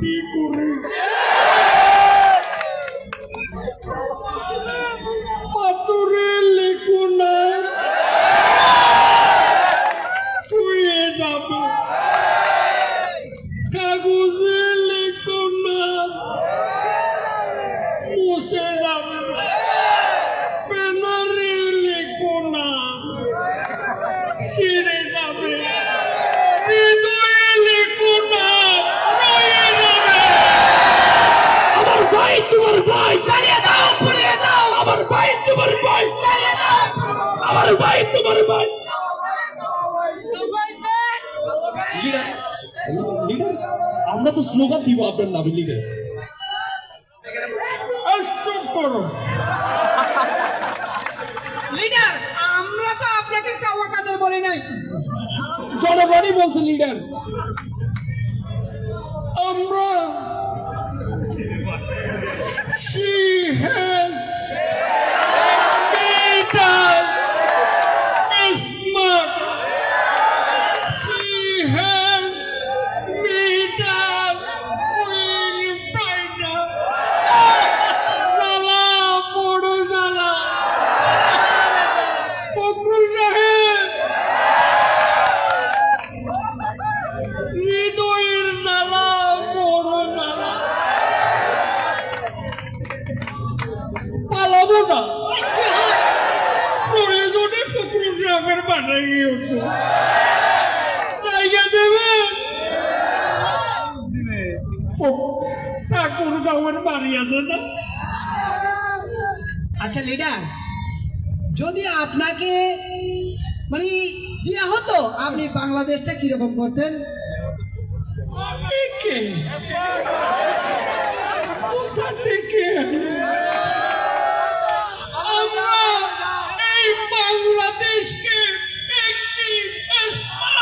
কি করে পাথরে লিখো না শুয়ে যাবে, কাগজে লিখো না মুছে যাবে, পেনারে লিখো না ছিঁড়ে যাবে, হৃদয়ে লিখো না রয়ে যাবে। আমার ভাই তোমার ভাই জ্বালিয়ে দাও, পুড়িয়ে দাও। আমার ভাই তোমার ভাই জ্বালিয়ে দাও, আমার ভাই তোমার ভাই। আমরা তো স্লোগান দিব আপনার নামে, লিডার স্টপ করো। লিডার, আমরা তো আপনাকে কাওয়া কাদের বলি নাই, জনগণই বলছে লিডার। আমরা she has made us smart, she has made us will brighter, জ্বালা বড় জ্বালা। ফখরুল সাহেব হৃদয়ের জ্বালা বড় জ্বালা, পালাবো না, প্রয়োজনে ফখরুল সাহেবের বাসায় গিয়ে উঠবো। জায়গা দেবেন? ঠাকুর গাঁয়ের বাড়ি আছে না? আচ্ছা লিডার, যদি আপনাকে মানে দেয়া হতো, আপনি বাংলাদেশটা কিরকম করতেন? আমি কে? কোথা থেকে? আমরা এই বাংলাদেশকে একটি স্মার্ট